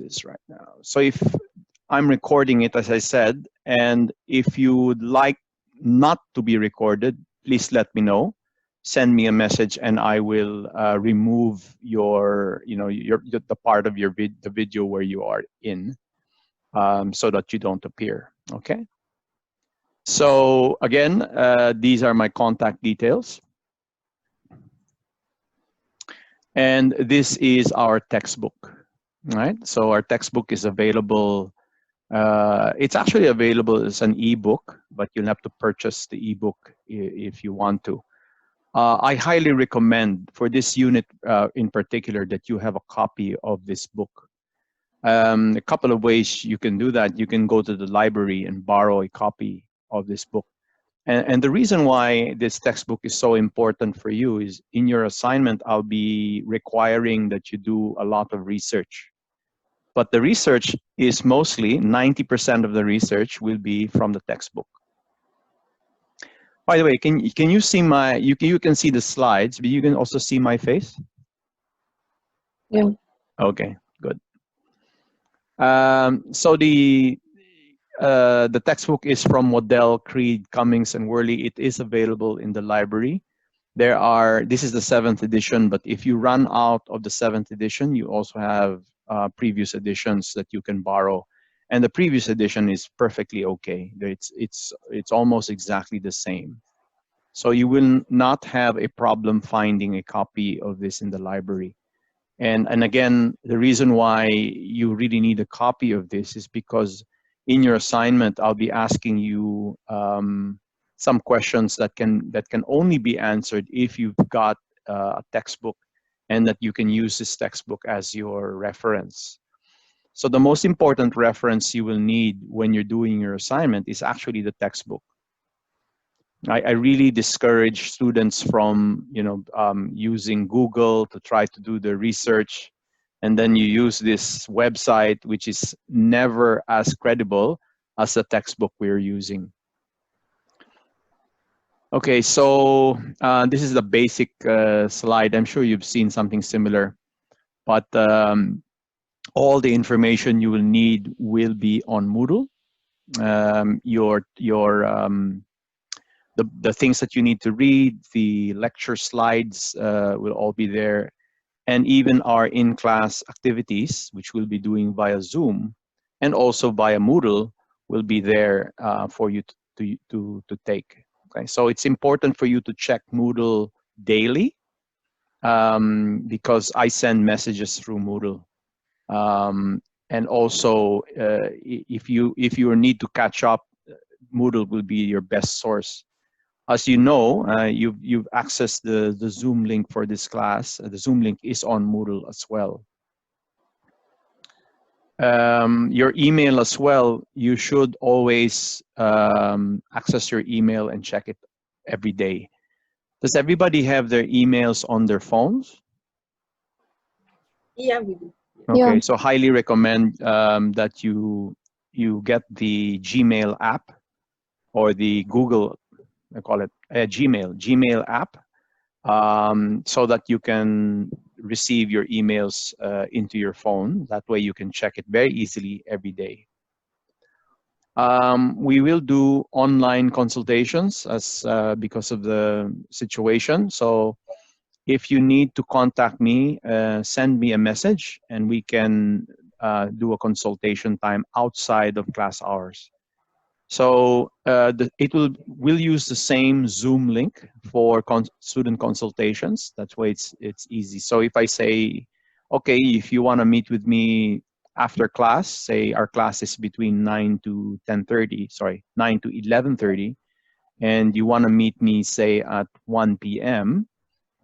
this right now. So if I'm recording it, as I said, and if you would like not to be recorded, please let me know. Send me a message, and I will remove your, the part of your the video where you are in, so that you don't appear. Okay. So again, these are my contact details, and this is our textbook. Right. So our textbook is available. It's actually available as an ebook, but you'll have to purchase the ebook if you want to. I highly recommend for this unit in particular that you have a copy of this book. A couple of ways you can do that. You can go to the library and borrow a copy of this book. And the reason why this textbook is so important for you is in your assignment, I'll be requiring that you do a lot of research. But the research is mostly 90% of the research will be from the textbook. By the way, can you see my, you can see the slides, but you can also see my face? Yeah. Okay, good. So the textbook is from Waddell, Creed, Cummings, and Worley. It is available in the library. This is the 7th edition, but if you run out of the 7th edition, you also have previous editions that you can borrow. And the previous edition is perfectly okay. It's almost exactly the same. So you will not have a problem finding a copy of this in the library. And again, the reason why you really need a copy of this is because in your assignment, I'll be asking you some questions that can only be answered if you've got a textbook and that you can use this textbook as your reference. So the most important reference you will need when you're doing your assignment is actually the textbook. I really discourage students from using Google to try to do the research, and then you use this website which is never as credible as the textbook we're using. Okay, so this is the basic slide. I'm sure you've seen something similar, but all the information you will need will be on Moodle. The things that you need to read, the lecture slides will all be there, and even our in-class activities, which we'll be doing via Zoom and also via Moodle, will be there for you to take. Okay, so it's important for you to check Moodle daily because I send messages through Moodle. And also, if you need to catch up, Moodle will be your best source. As you know, you've accessed the Zoom link for this class. The Zoom link is on Moodle as well. Your email as well, you should always access your email and check it every day. Does everybody have their emails on their phones? Yeah, we do. Okay, Yeah. so highly recommend that you get the Gmail app or the Google, I call it Gmail app, so that you can receive your emails into your phone. That way you can check it very easily every day. We will do online consultations as because of the situation. So if you need to contact me, send me a message and we can do a consultation time outside of class hours. So we'll use the same Zoom link for student consultations. That's why it's easy. So if I say, okay, if you want to meet with me after class, say our class is between 9 to 10:30, sorry, 9 to 11:30, and you want to meet me, say, at 1 p.m.,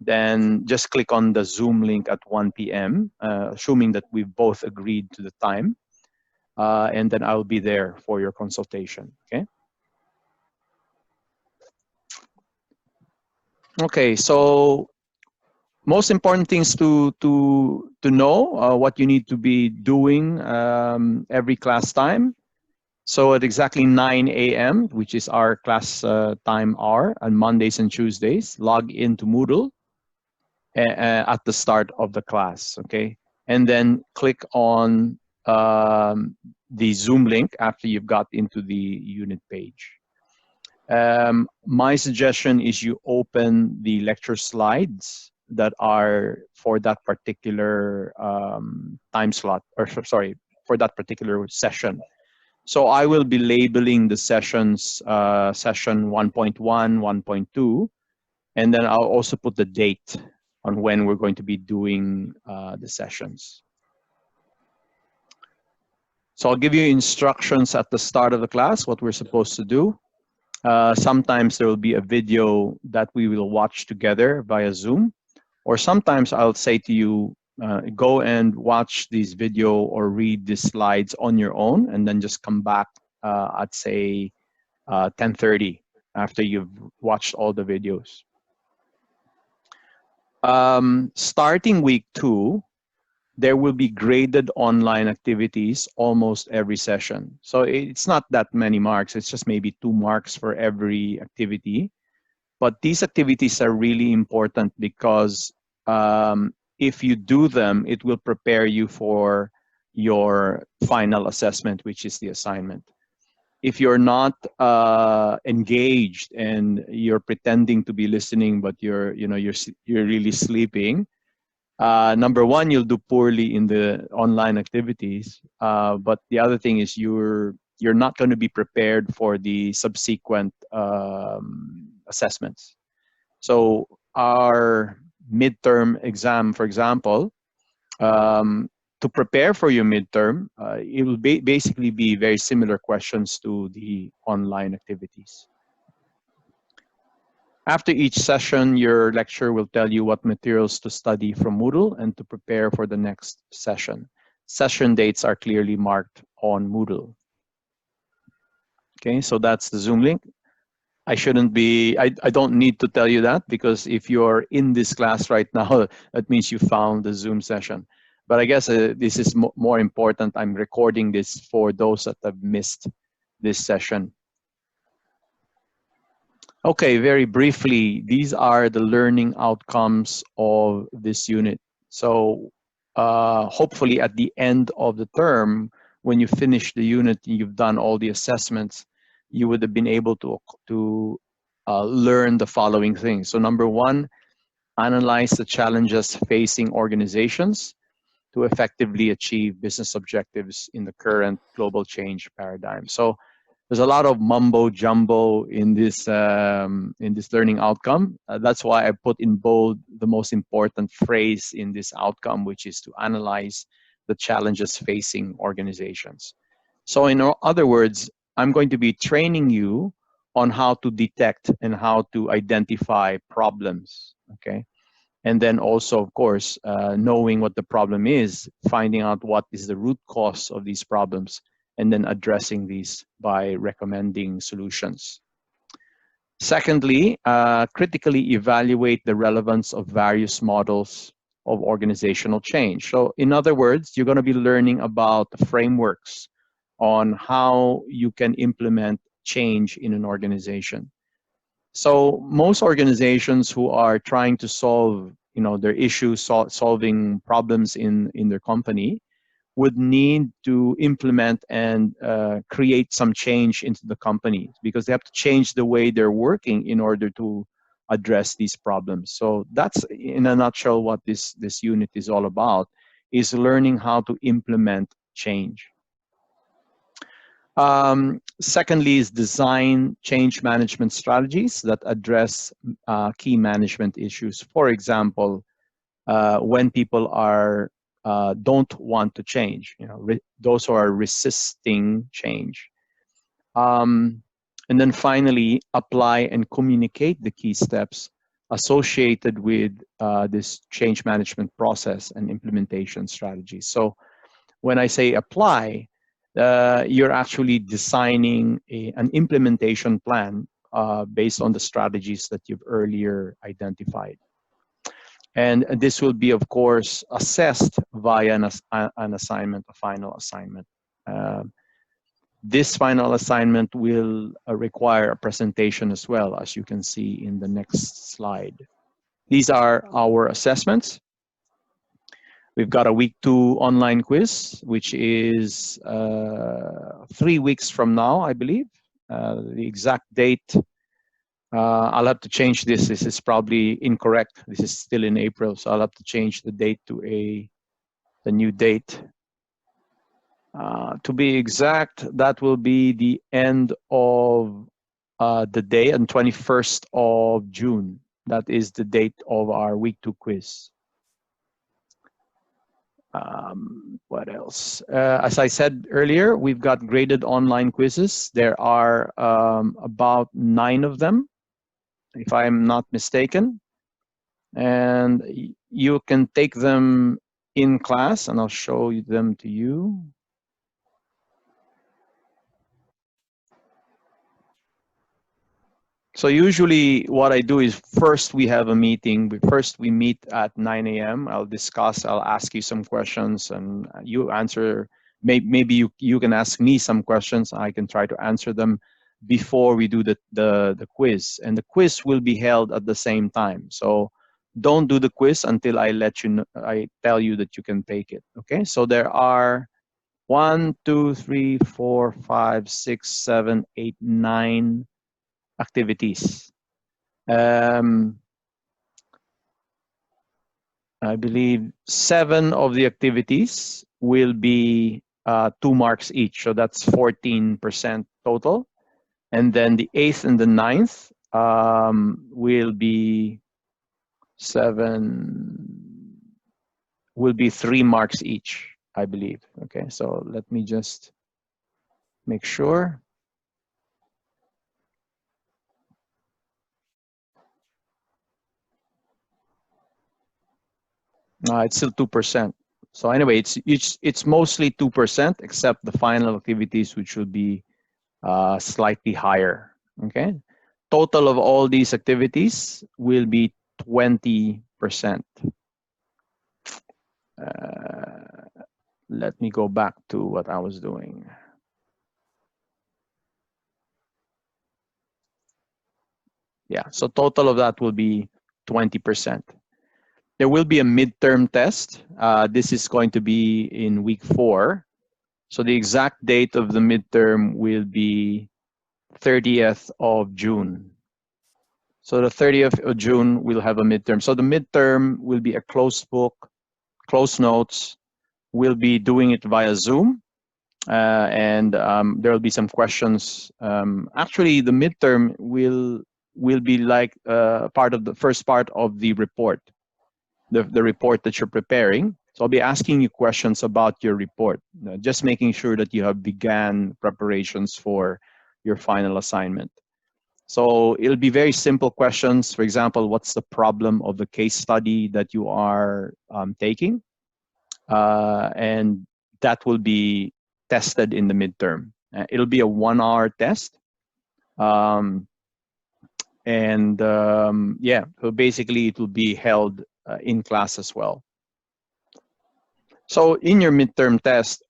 then just click on the Zoom link at 1 p.m., assuming that we've both agreed to the time. And then I'll be there for your consultation, okay? Okay, so most important things to know what you need to be doing every class time. So at exactly 9 a.m., which is our class time hour on Mondays and Tuesdays, log into Moodle at the start of the class, okay? And then click on the Zoom link after you've got into the unit page. My suggestion is you open the lecture slides that are for that particular time slot, or sorry, for that particular session. So I will be labeling the sessions, session 1.1, 1.2, and then I'll also put the date on when we're going to be doing the sessions. So I'll give you instructions at the start of the class, what we're supposed to do. Sometimes there will be a video that we will watch together via Zoom, or sometimes I'll say to you, go and watch this video or read the slides on your own, and then just come back at say 10:30 after you've watched all the videos. Starting week 2, there will be graded online activities almost every session. So it's not that many marks, it's just maybe 2 marks for every activity. But these activities are really important because if you do them, it will prepare you for your final assessment, which is the assignment. If you're not engaged and you're pretending to be listening, but you're really sleeping, number one, you'll do poorly in the online activities. But the other thing is you're not going to be prepared for the subsequent assessments. So our midterm exam, for example, to prepare for your midterm, it will basically be very similar questions to the online activities. After each session, your lecturer will tell you what materials to study from Moodle and to prepare for the next session. Session dates are clearly marked on Moodle. Okay, so that's the Zoom link. I don't need to tell you that, because if you're in this class right now, that means you found the Zoom session. But I guess this is more important. I'm recording this for those that have missed this session. Okay, very briefly, these are the learning outcomes of this unit. So hopefully at the end of the term, when you finish the unit, you've done all the assessments, you would have been able to learn the following things. So number one, analyze the challenges facing organizations to effectively achieve business objectives in the current global change paradigm. So there's a lot of mumbo jumbo in this learning outcome. That's why I put in bold the most important phrase in this outcome, which is to analyze the challenges facing organizations. So in other words, I'm going to be training you on how to detect and how to identify problems, okay? And then also, of course, knowing what the problem is, finding out what is the root cause of these problems, and then addressing these by recommending solutions. Secondly, critically evaluate the relevance of various models of organizational change. So in other words, you're going to be learning about the frameworks on how you can implement change in an organization. So most organizations who are trying to solve their issues, solving problems in their company, would need to implement and create some change into the company, because they have to change the way they're working in order to address these problems. So that's in a nutshell what this unit is all about, is learning how to implement change. Secondly is design change management strategies that address key management issues. For example, when people don't want to change, those who are resisting change. And then finally, apply and communicate the key steps associated with this change management process and implementation strategies. So when I say apply, you're actually designing an implementation plan based on the strategies that you've earlier identified. And this will be, of course, assessed via an assignment, a final assignment. This final assignment will require a presentation as well, as you can see in the next slide. These are our assessments. We've got a week 2 online quiz, which is 3 weeks from now, I believe. The exact date, I'll have to change this. This is probably incorrect. This is still in April, so I'll have to change the date to the new date. To be exact, that will be the end of the day on 21st of June. That is the date of our week 2 quiz. What else? As I said earlier, we've got graded online quizzes. There are about 9 of them, if I'm not mistaken. And you can take them in class, and I'll show them to you. So usually what I do is first we have a meeting. First we meet at 9 a.m. I'll ask you some questions and you answer. Maybe you can ask me some questions. I can try to answer them before we do the quiz. And the quiz will be held at the same time. So don't do the quiz until I tell you that you can take it. Okay, so there are 1, 2, 3, 4, 5, 6, 7, 8, 9 activities. I believe 7 of the activities will be 2 marks each, so that's 14% total. And then the 8th and the 9th will be 3 marks each, I believe. Okay, so let me just make sure. It's still 2%. So anyway, it's mostly 2%, except the final activities, which will be slightly higher. Okay, total of all these activities will be 20%. Let me go back to what I was doing. Yeah, so total of that will be 20%. There will be a midterm test. This is going to be in week 4. So the exact date of the midterm will be 30th of June. So the 30th of June, we'll have a midterm. So the midterm will be a closed book, closed notes. We'll be doing it via Zoom. And there will be some questions. Actually, the midterm will be like part of the first part of the report, the report that you're preparing. So I'll be asking you questions about your report, just making sure that you have began preparations for your final assignment. So it'll be very simple questions. For example, what's the problem of the case study that you are taking? And that will be tested in the midterm. It'll be a 1-hour test. Yeah, so basically it will be held in class as well. So in your midterm test,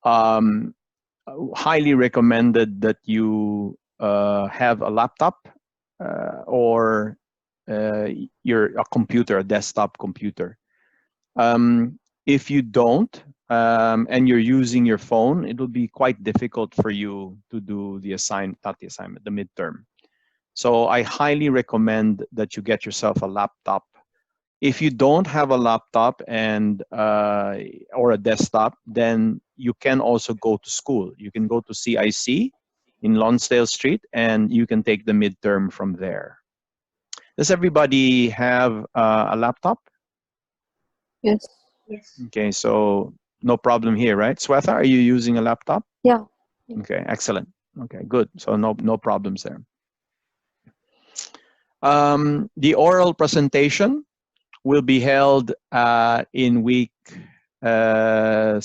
highly recommended that you have a laptop or a computer, a desktop computer. If you don't, and you're using your phone, it will be quite difficult for you to do the the midterm. So I highly recommend that you get yourself a laptop. If you don't have a laptop and or a desktop, then you can also go to school. You can go to CIC in Lonsdale Street, and you can take the midterm from there. Does everybody have a laptop? Yes. Okay, so no problem here, right? Swetha, are you using a laptop? Yeah. Okay, excellent. Okay, good. So no problems there. The oral presentation will be held in week 7,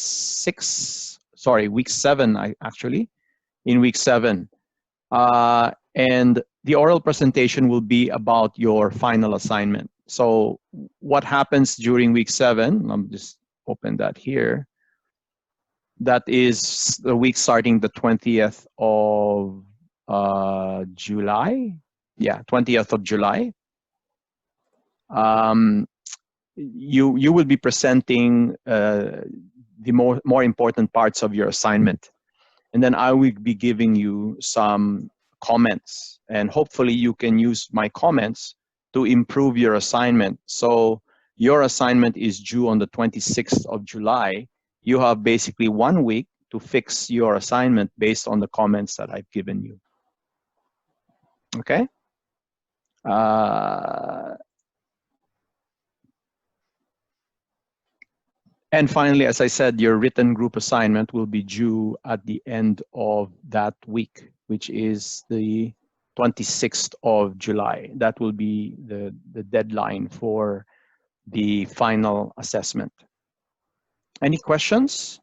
actually, in week 7. And the oral presentation will be about your final assignment. So what happens during week 7, I'm just open that here. That is the week starting the 20th of July. Yeah, 20th of July. you will be presenting the more important parts of your assignment, and then I will be giving you some comments, and hopefully you can use my comments to improve your assignment. So your assignment is due on the 26th of July. You have basically 1 week to fix your assignment based on the comments that I've given you. Okay? And finally, as I said, your written group assignment will be due at the end of that week, which is the 26th of July. That will be the deadline for the final assessment. Any questions?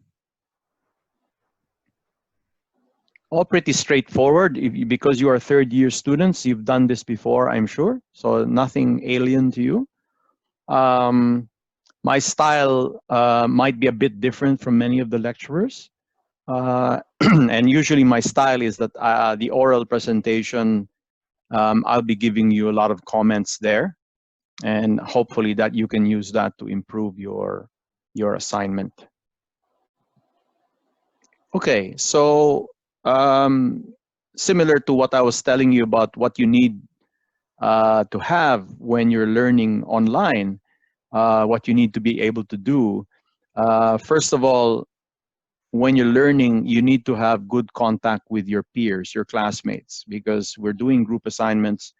All pretty straightforward. Because you are third-year students, you've done this before, I'm sure. So nothing alien to you. My style might be a bit different from many of the lecturers. And usually my style is that the oral presentation, I'll be giving you a lot of comments there, and hopefully that you can use that to improve your assignment. Okay, so similar to what I was telling you about what you need to have when you're learning online, what you need to be able to do. First of all, when you're learning, you need to have good contact with your peers, your classmates, because we're doing group assignments.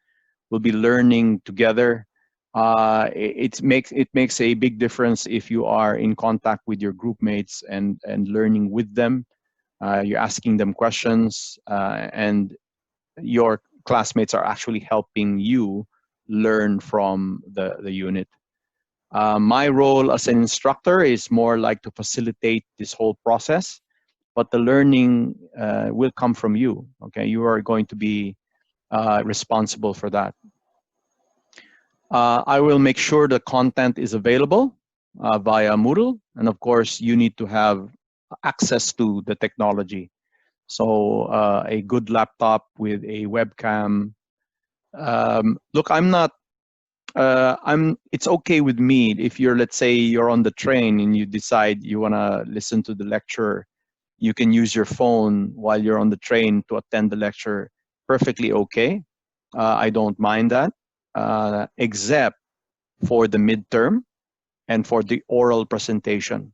We'll be learning together. It makes a big difference if you are in contact with your group mates and learning with them. You're asking them questions, and your classmates are actually helping you learn from the unit. My role as an instructor is more like to facilitate this whole process, but the learning will come from you. Okay, you are going to be responsible for that. I will make sure the content is available via Moodle, and of course, you need to have access to the technology. So a good laptop with a webcam. Look, I'm not. It's okay with me if you're, let's say, you're on the train and you decide you want to listen to the lecture. You can use your phone while you're on the train to attend the lecture. Perfectly okay. I don't mind that, except for the midterm and for the oral presentation.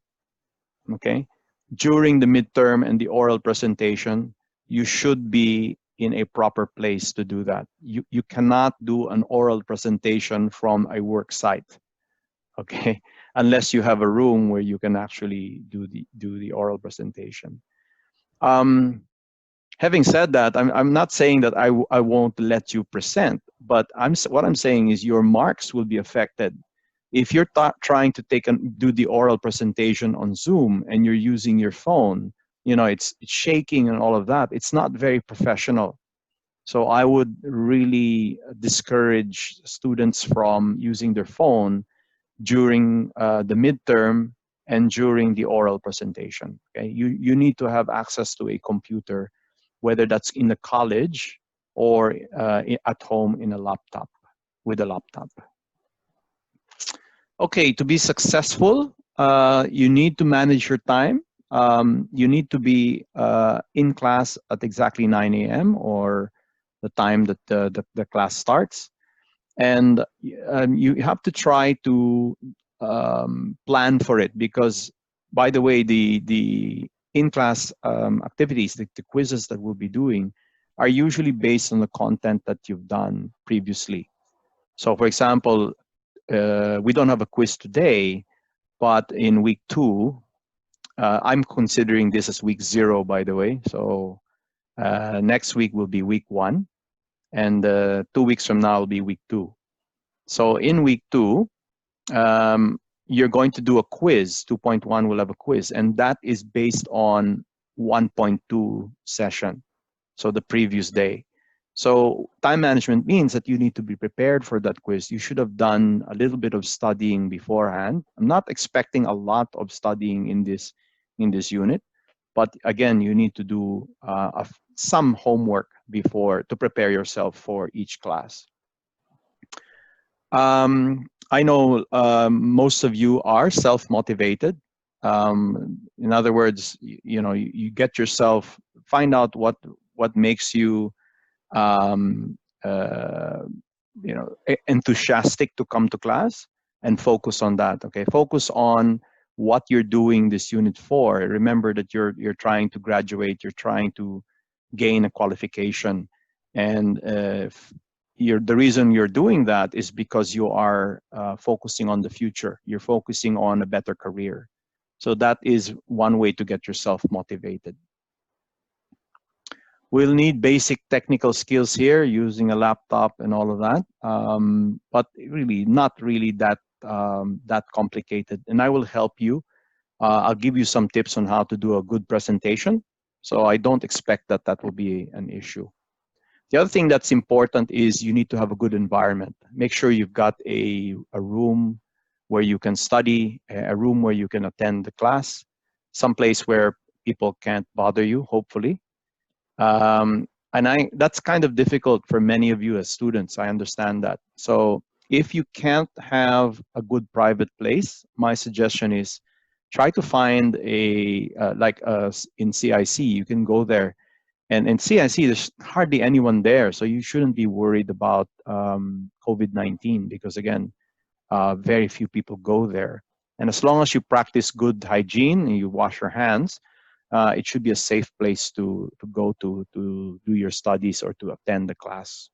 Okay. During the midterm and the oral presentation, you should be in a proper place to do that. You cannot do an oral presentation from a work site, okay, unless you have a room where you can actually do the oral presentation. Having said that, I'm not saying that I won't let you present, but what I'm saying is your marks will be affected. If you're trying to do the oral presentation on Zoom and you're using your phone, you know, it's shaking and all of that, it's not very professional. So I would really discourage students from using their phone during the midterm and during the oral presentation. Okay, you need to have access to a computer, whether that's in the college or at home in a laptop, with a laptop. Okay, to be successful, you need to manage your time. You need to be in class at exactly 9 a.m. or the time that the class starts. And you have to try to plan for it, because, by the way, the in-class activities, the quizzes that we'll be doing, are usually based on the content that you've done previously. So, for example, we don't have a quiz today, but in week 2, I'm considering this as week 0, by the way. So next week will be week 1, and 2 weeks from now will be week 2. So in week 2, you're going to do a quiz. 2.1 will have a quiz, and that is based on 1.2 session, so the previous day. So time management means that you need to be prepared for that quiz. You should have done a little bit of studying beforehand. I'm not expecting a lot of studying in this unit, but again, you need to do some homework before to prepare yourself for each class. I know most of you are self-motivated. In other words, you get yourself, find out what makes you, um, uh, enthusiastic to come to class, and focus on that. Okay, focus on what you're doing this unit for. Remember that you're trying to graduate, you're trying to gain a qualification, and the reason you're doing that is because you are focusing on the future. You're focusing on a better career. So that is one way to get yourself motivated. We'll need basic technical skills here, using a laptop and all of that, but really not really that complicated. And I will help you. I'll give you some tips on how to do a good presentation. So I don't expect that will be an issue. The other thing that's important is you need to have a good environment. Make sure you've got a room where you can study, a room where you can attend the class, someplace where people can't bother you, hopefully. And that's kind of difficult for many of you as students. I understand that. So if you can't have a good private place, my suggestion is try to find in CIC, you can go there. And in CIC, there's hardly anyone there. So you shouldn't be worried about COVID-19 because, again, very few people go there. And as long as you practice good hygiene and you wash your hands, it should be a safe place to go to do your studies or to attend the class.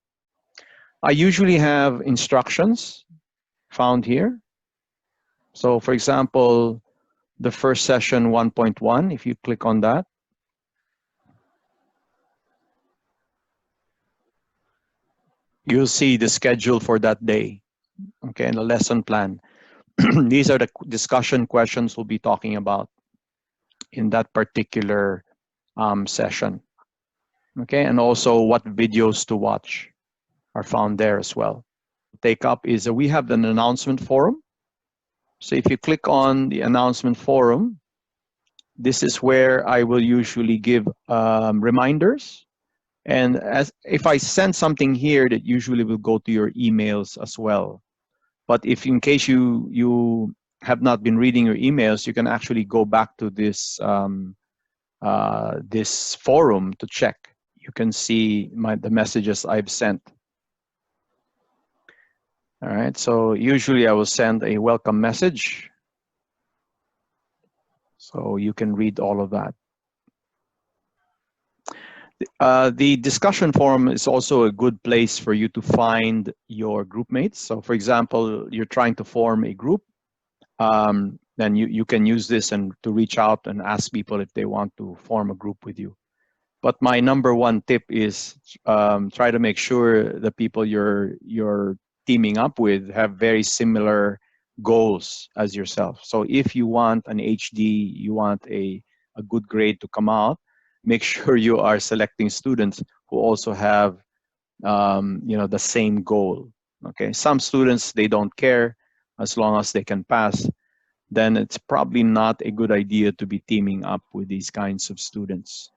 I usually have instructions found here. So for example, the first session 1.1, if you click on that, you'll see the schedule for that day, okay, and the lesson plan. These are the discussion questions we'll be talking about in that particular session, okay, and also what videos to watch are found there as well. Take up is we have an announcement forum. So if you click on the announcement forum, this is where I will usually give reminders. And if I send something here, that usually will go to your emails as well. But if in case you have not been reading your emails, you can actually go back to this this forum to check. You can see the messages I've sent. All right, so usually I will send a welcome message. So you can read all of that. The discussion forum is also a good place for you to find your group mates. So for example, you're trying to form a group, then you can use this and to reach out and ask people if they want to form a group with you. But my number one tip is try to make sure the people you're teaming up with have very similar goals as yourself. So if you want an HD, you want a good grade to come out, make sure you are selecting students who also have the same goal. Okay, some students, they don't care as long as they can pass. Then it's probably not a good idea to be teaming up with these kinds of students.